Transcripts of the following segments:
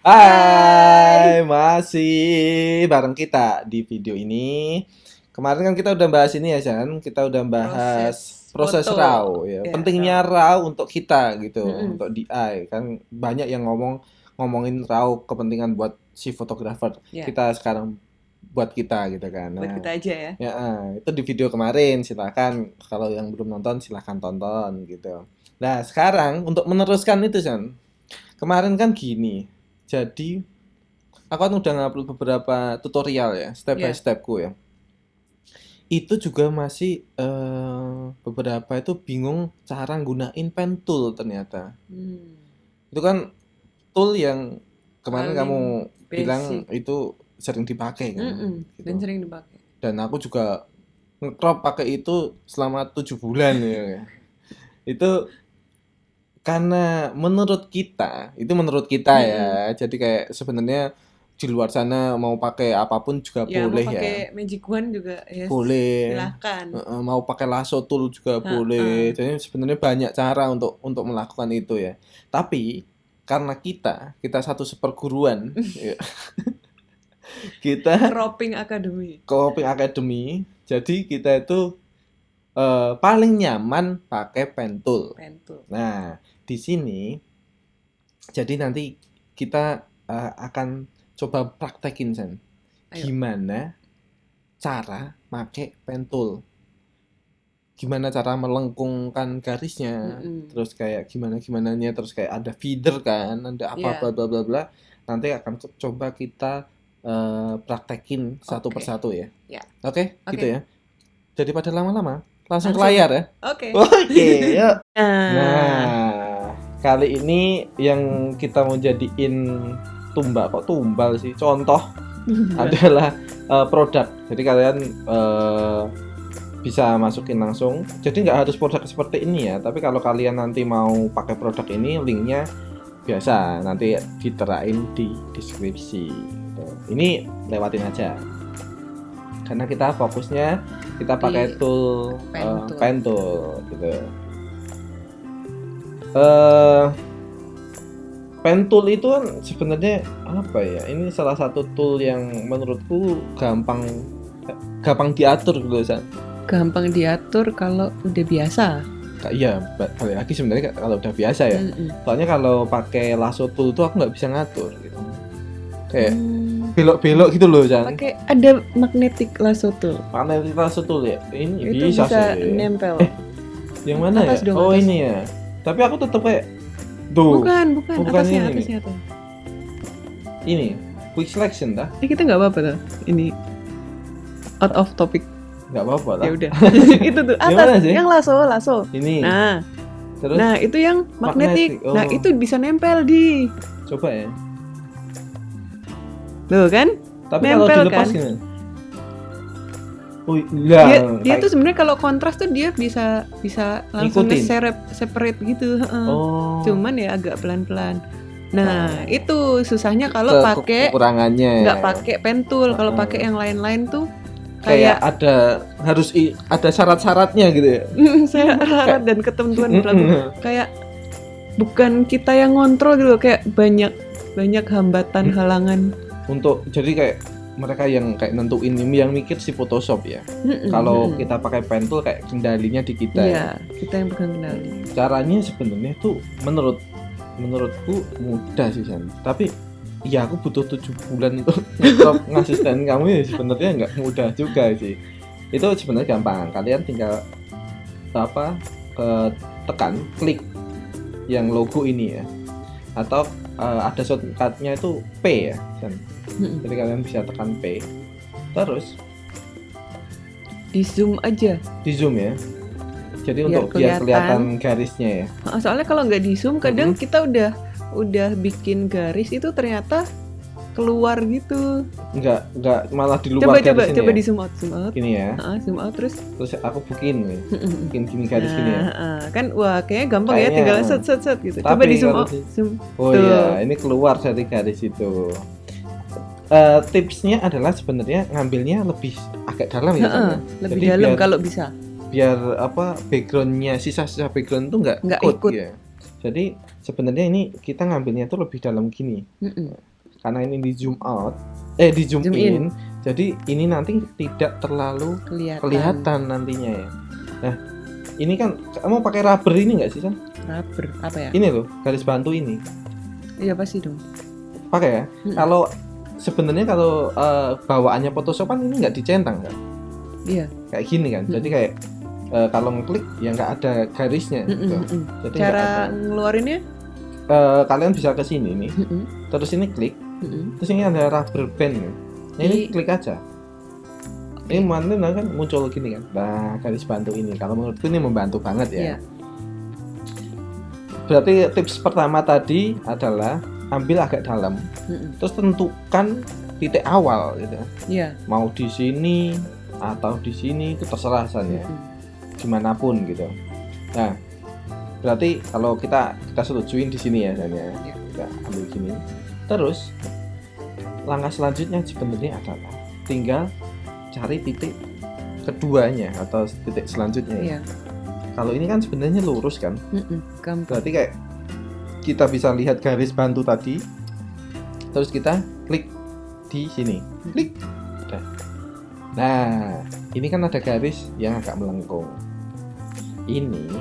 Hai. Hai, masih bareng kita di video ini. Kemarin kan kita udah bahas ini ya, Jan. Kita udah bahas proses Foto. RAW ya. Ya, Pentingnya RAW untuk kita gitu, Mm-mm. untuk DI. Kan banyak yang ngomongin RAW kepentingan buat si fotografer. Ya, Kita sekarang buat kita gitu kan. buat Nah, kita aja ya. ya itu di video kemarin. Silakan kalau yang belum nonton silahkan tonton gitu. Nah, sekarang untuk meneruskan itu, Jan. Kemarin kan gini. Jadi aku kan udah ngupload beberapa tutorial ya, step by Ya. stepku ya. Itu juga masih beberapa itu bingung cara gunain pen tool ternyata. Hmm, Itu kan tool yang kemarin kamu paling bilang basic. itu sering dipakai kan, Dan gitu. sering dipakai. Dan aku juga ngecrop pakai itu selama 7 bulan ya. Itu karena itu menurut kita ya. Mm-mm. Jadi kayak sebenarnya di luar sana mau pakai apapun juga Ya, mau boleh ya. pakai Magic Wand juga ya Boleh. silahkan. Mau pakai lasso tool juga boleh. Ha-ha. Jadi sebenarnya banyak cara untuk melakukan itu ya. Tapi karena kita satu seperguruan, ya, kita Cropping Academy. Coping Academy, jadi kita itu paling nyaman pakai pen tool. Pen tool. Nah, di sini jadi nanti kita akan coba praktekin Sen. Ayo. Gimana cara pakai pen tool? Gimana cara melengkungkan garisnya? Mm-mm. Terus kayak gimananya, terus kayak ada feeder kan, ada apa Ya. bla bla bla bla. Nanti akan coba kita praktekin satu Oke. persatu ya. Ya. Oke, Oke. gitu ya. Daripada lama-lama, langsung ke Langsung. layar ya. Oke. Oke, yuk. Nah, Nah, kali ini yang kita mau jadiin tumbal sih, contoh adalah produk. Jadi kalian bisa masukin langsung. Jadi nggak harus produk seperti ini ya. Tapi kalau kalian nanti mau pakai produk ini, linknya biasa nanti diterain di deskripsi. Gitu. Ini lewatin aja. Karena kita fokusnya kita pakai Di tool pen tool. pen tool gitu. Pen tool itu kan sebenarnya apa ya? Ini salah satu tool yang menurutku gampang diatur gitu, San. Gampang diatur kalau udah biasa. Iya, balik lagi sebenarnya kalau udah biasa ya. Mm-mm. Soalnya kalau pakai lasso tool tuh aku nggak bisa ngatur gitu. Kayak Hmm, belok-belok gitu loh, San. pakai ada magnetic lasso tool. Magnetic lasso tool ya. Ini Itu bisa bisa sih. nempel. Yang mana Atas ya? dong, Oh, atas. ini ya. Tapi aku tetap kayak tuh. Bukan, bukan atasnya, ini. atasnya tuh. Ini quick selection dah. Kita nggak apa-apa tuh. Ini out of topic. Nggak apa-apa lah. Ya udah. Itu tuh Yang atas, mana sih? yang lasso. Ini. Nah, Terus nah itu yang magnetic. magnetic, oh. Nah, itu bisa nempel di. coba ya. Loh kan? Tapi Nempel, kalau dilepas kan? gimana? Oh, iya. Dia tuh sebenarnya kalau kontras tuh dia bisa langsung Ngikutin. separate gitu, heeh. Oh. Cuman ya agak pelan-pelan. Nah, itu susahnya kalau pakai kekurangannya. nggak pakai pen tool. Kalau Heeh. pakai yang lain-lain tuh kayak kayak ada syarat-syaratnya gitu ya. syarat dan ketentuan berlaku. Kayak bukan kita yang ngontrol gitu, kayak banyak hambatan, halangan. Untuk jadi kayak mereka yang kayak nentuin ini yang mikir si Photoshop ya. Kalau kita pakai pen tool kayak kendalinya di kita. Iya, kita yang pegang kendali. Caranya sebenarnya tuh menurutku mudah sih San. Tapi ya aku butuh 7 bulan untuk ngasisten kamu ya sebenarnya nggak mudah juga sih. Itu sebenarnya gampang. Kalian tinggal tekan klik yang logo ini ya. Atau ada shortcutnya itu P ya San. Jadi kalian bisa tekan P. Terus Di zoom aja. di zoom ya. Jadi Biar untuk biar kelihatan garisnya ya. Soalnya kalau nggak di zoom kadang kita udah bikin garis itu ternyata keluar gitu. Enggak malah di luar garis ini. Coba Ya? di zoom out. Gini ya. Zoom out terus Aku bikin gini garis gini ya. kan wah kayaknya gampang ya, Kayaknya. tinggal set gitu. Tapi Coba di zoom kalau out, zoom. Oh Tuh. iya, ini keluar dari garis itu. Tipsnya adalah sebenarnya ngambilnya lebih agak dalam ya. San, ya? Lebih Jadi dalam biar- kalau bisa. Biar backgroundnya sisa-sisa background itu nggak Nggak ikut. ya. Jadi sebenarnya ini kita ngambilnya tuh lebih dalam gini. karena ini di zoom Zoom in. in, jadi ini nanti tidak terlalu kelihatan nantinya ya. Nah, ini kan kamu pakai rubber ini nggak sih, San? Rubber apa ya? Ini loh, garis bantu ini. Iya pasti dong. Pakai ya? Kalau sebenarnya kalau bawaannya Photoshop kan ini nggak dicentang kan? Iya. Kayak gini kan. Jadi kayak kalau ngeklik ya nggak ada garisnya. Gitu. Jadi cara ngeluarinnya? Kalian bisa ke sini nih. Terus ini klik. Terus ini ada rubber band. Nah, ini klik aja. Ini mana kan muncul gini kan. Nah, garis bantu ini. Kalau menurutku ini membantu banget ya. Iya. Berarti tips pertama tadi adalah ambil agak dalam. Terus tentukan titik awal gitu. Iya. Mau di sini atau di sini itu terserah saja. Gimana pun gitu. Nah, berarti kalau kita setujuin di sini ya San, ya. Kita ambil gini. Terus langkah selanjutnya sebenarnya adalah tinggal cari titik keduanya atau titik selanjutnya. Iya. Kalau ini kan sebenarnya lurus kan. Gampang. Berarti kayak kita bisa lihat garis bantu tadi. Terus kita klik di sini. Klik. Udah. Nah, ini kan ada garis yang agak melengkung. Ini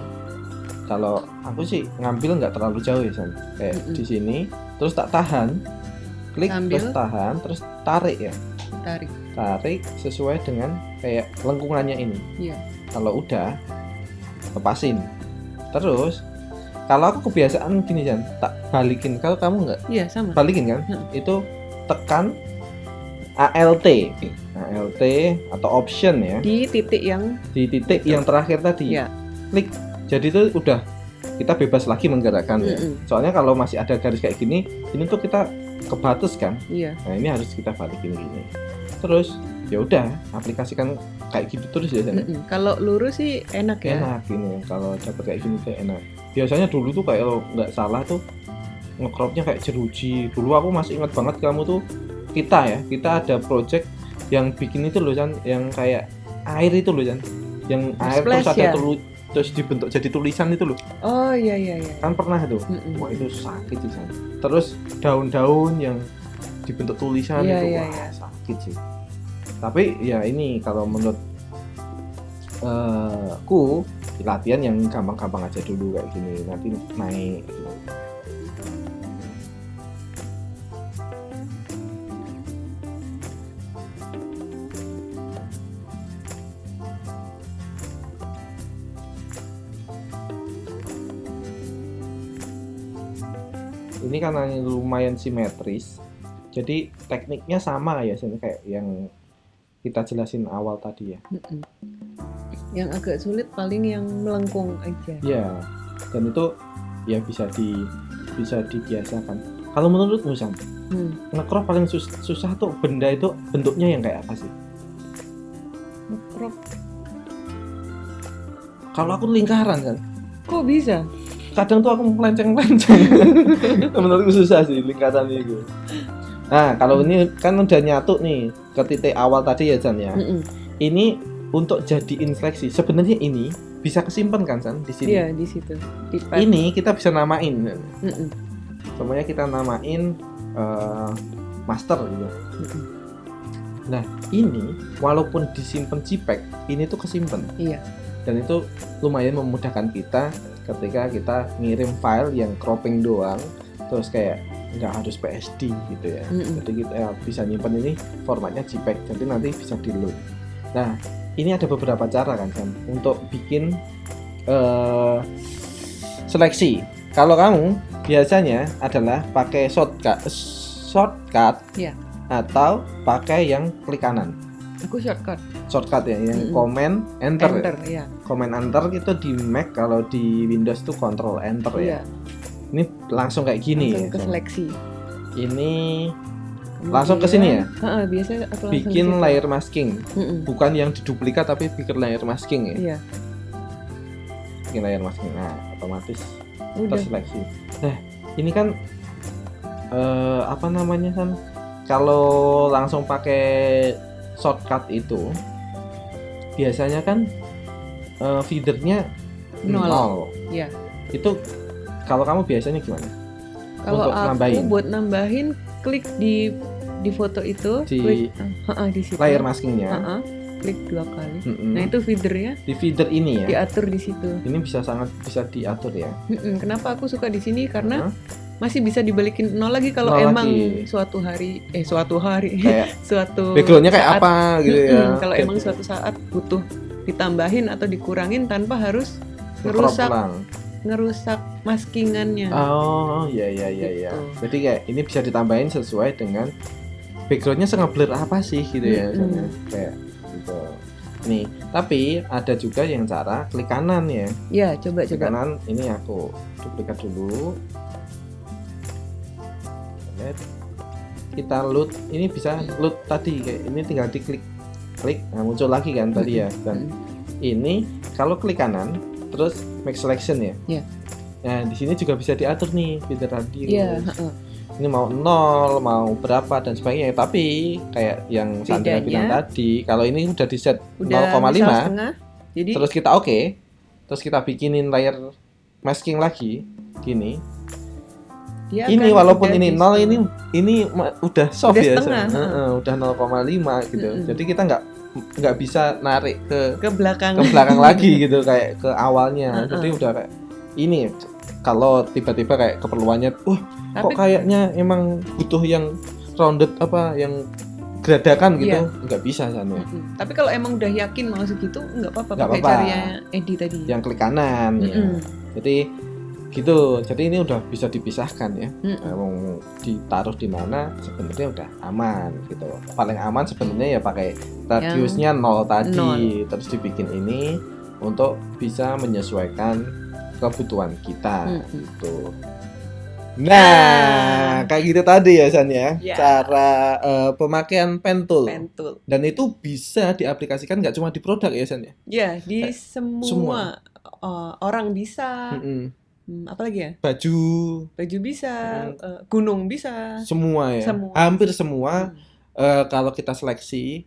kalau aku sih ngambil nggak terlalu jauh ya San. Kayak di sini, terus tak tahan, klik terus tahan, terus tarik ya. Tarik sesuai dengan kayak lengkungannya ini. Iya. Kalau udah lepasin. Terus kalau aku kebiasaan gini Jan, tak balikin. Kalau kamu nggak? Iya sama. Balikin kan? Itu tekan ALT atau option ya. Di titik yang terakhir tadi. Iya. Klik. Jadi itu udah kita bebas lagi menggerakkan ya. Soalnya kalau masih ada garis kayak gini, ini tuh kita kebatas kan. Iya. Nah ini harus kita balikin gini. Terus ya udah aplikasikan kayak gitu terus ya. Kalau lurus sih enak ya. Enak ini kalau dapat kayak gini tuh enak. Biasanya dulu tuh kayak kalau nggak salah tuh ngecropnya kayak jeruji. Dulu aku masih ingat banget kamu tuh kita ada project yang bikin itu loh Jan, yang kayak air itu loh Jan, yang air Splash, terus ada ya? terus dibentuk jadi tulisan itu loh. Oh iya. Kan pernah tuh. Wah itu sakit sih Jan. Terus daun-daun yang dibentuk tulisan Iya, itu iya, wah iya. sakit sih. Tapi ya ini kalau menurut ku latihan yang gampang-gampang aja dulu kayak gini, nanti naik gitu. Ini karena lumayan simetris, jadi tekniknya sama ya kayak yang kita jelasin awal tadi ya. Yang agak sulit paling yang melengkung aja. Ya, dan itu ya bisa dibiasakan. Kalau menurutmu Sam, nge-crop paling susah tuh benda itu bentuknya yang kayak apa sih? Nge-crop. Kalau aku lingkaran kan. Kok bisa? Kadang tuh aku melenceng-lenceng. Menurutku susah sih lingkaran itu. Nah, kalau ini kan udah nyatu nih ke titik awal tadi ya Jan ya. Ini untuk jadiin seleksi. Sebenarnya ini bisa kesimpan kan San di sini. Iya, di situ. Di Ini kita bisa namain. Semuanya kita namain master gitu. Nah, ini walaupun disimpan JPEG, ini tuh kesimpan. Iya. Dan itu lumayan memudahkan kita ketika kita ngirim file yang cropping doang, terus kayak nggak harus PSD gitu ya. Jadi kita bisa nyimpan ini formatnya JPEG, jadi nanti bisa di load. Nah, ini ada beberapa cara kan untuk bikin seleksi. Kalau kamu biasanya adalah pakai shortcut ya. Atau pakai yang klik kanan. Aku Shortcut ya, yang command enter ya. Command enter itu di Mac, kalau di Windows tuh control enter ya. Ini langsung kayak gini langsung ya. Ke seleksi. Ini langsung ke sini ya. Biasanya aku bikin layer masking. Bukan yang diduplikat tapi bikin layer masking ya. Iya. Bikin layer masking. Nah, otomatis Udah. terseleksi. Nah, ini kan apa namanya San? Kalau langsung pakai shortcut itu biasanya kan feedernya 0. Iya. Itu kalau kamu biasanya gimana? Kalau aku nambahin? buat nambahin klik di foto itu, Di klik di situ. Layer maskingnya. Klik 2 kali. Mm-mm. Nah, itu feedernya Di feeder ini ya. diatur di situ. Ini sangat bisa diatur ya. Kenapa aku suka di sini? Karena masih bisa dibalikin 0 lagi kalau 0 emang lagi. suatu hari Kayak suatu backgroundnya kayak saat, apa gitu ya. kalau emang suatu saat butuh ditambahin atau dikurangin tanpa harus Crop ngerusak ulang. maskingannya. Oh, iya. Gitu. Jadi kayak ini bisa ditambahin sesuai dengan backgroundnya nge-blur apa sih gitu ya. Misalnya. Kayak gitu. Nih, tapi ada juga yang cara klik kanan ya. Ya, coba. Klik kanan, ini aku duplikat dulu. Lihat. Kita load, ini bisa load tadi kayak ini tinggal diklik. Nah muncul lagi kan tadi ya. Dan ini kalau klik kanan terus make selection ya. Iya. Nah, di sini juga bisa diatur nih feeder radius. Iya, Ini mau 0, mau berapa dan sebagainya. Tapi kayak yang Sandra bilang tadi, kalau ini udah di set 0,5, jadi terus kita oke, terus kita bikinin layer masking lagi, gini. dia Ini akan walaupun udah ini 0 ini udah soft Udah ya, setengah, udah 0,5 gitu. Jadi kita nggak bisa narik ke belakang lagi gitu kayak ke awalnya. Jadi udah kayak ini kalau tiba-tiba kayak keperluannya, kok kayaknya emang butuh yang rounded apa yang geradakan gitu, nggak bisa kan ya. Tapi kalau emang udah yakin mau segitu nggak apa-apa Nggak pakai apa-apa. caranya Edi tadi. Yang klik kanan ya. Jadi gitu. Jadi ini udah bisa dipisahkan ya. Mau ditaruh di mana sebenarnya udah aman gitu. Paling aman sebenarnya ya pakai radiusnya 0 tadi, terus dibikin ini untuk bisa menyesuaikan kebutuhan kita gitu. Nah, kayak gitu tadi ya San ya. Cara pemakaian pen tool. Dan itu bisa diaplikasikan nggak cuma di produk ya San ya? Ya, di semua. Orang bisa. Apalagi ya? Baju bisa, gunung bisa. Semua ya. Hampir semua. Kalau kita seleksi,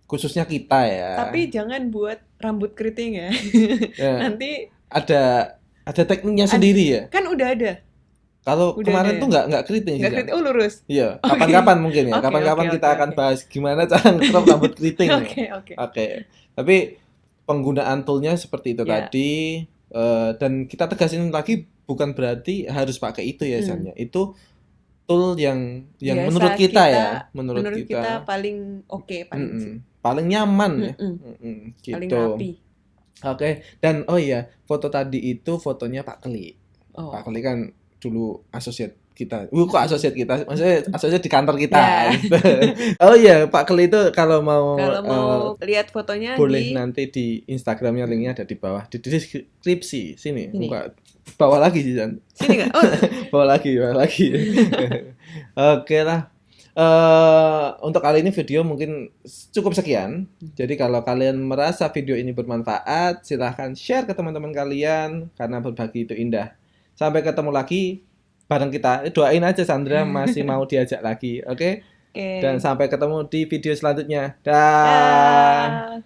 khususnya kita ya. Tapi jangan buat rambut keriting ya. Nanti ada tekniknya sendiri ya. Kan udah ada. Kalau kemarin tuh nggak keriting sih. Nggak keriting, lurus. Iya. Kapan-kapan mungkin ya. Kapan-kapan kita akan bahas gimana cara nge-crop rambut keriting. Oke. Tapi penggunaan toolnya seperti itu tadi. Dan kita tegasin lagi bukan berarti harus pakai itu ya San ya. Itu tool yang menurut kita menurut kita paling oke, paling nyaman ya. Gitu. Paling rapi. Oke. Dan foto tadi itu fotonya Pak Keli. Pak Keli kan dulu asosiat kita. Kok asosiat kita? Maksudnya asosiat di kantor kita. Pak Keli itu kalau mau lihat fotonya boleh nanti di Instagramnya, linknya ada di bawah di deskripsi sini. Buka bawah lagi sih San. Sini nggak? bawah lagi. Oke lah. Untuk kali ini video mungkin cukup sekian. Jadi kalau kalian merasa video ini bermanfaat, silahkan share ke teman-teman kalian karena berbagi itu indah. Sampai ketemu lagi bareng kita. Doain aja Sandra masih mau diajak lagi, oke? Dan sampai ketemu di video selanjutnya. Dah.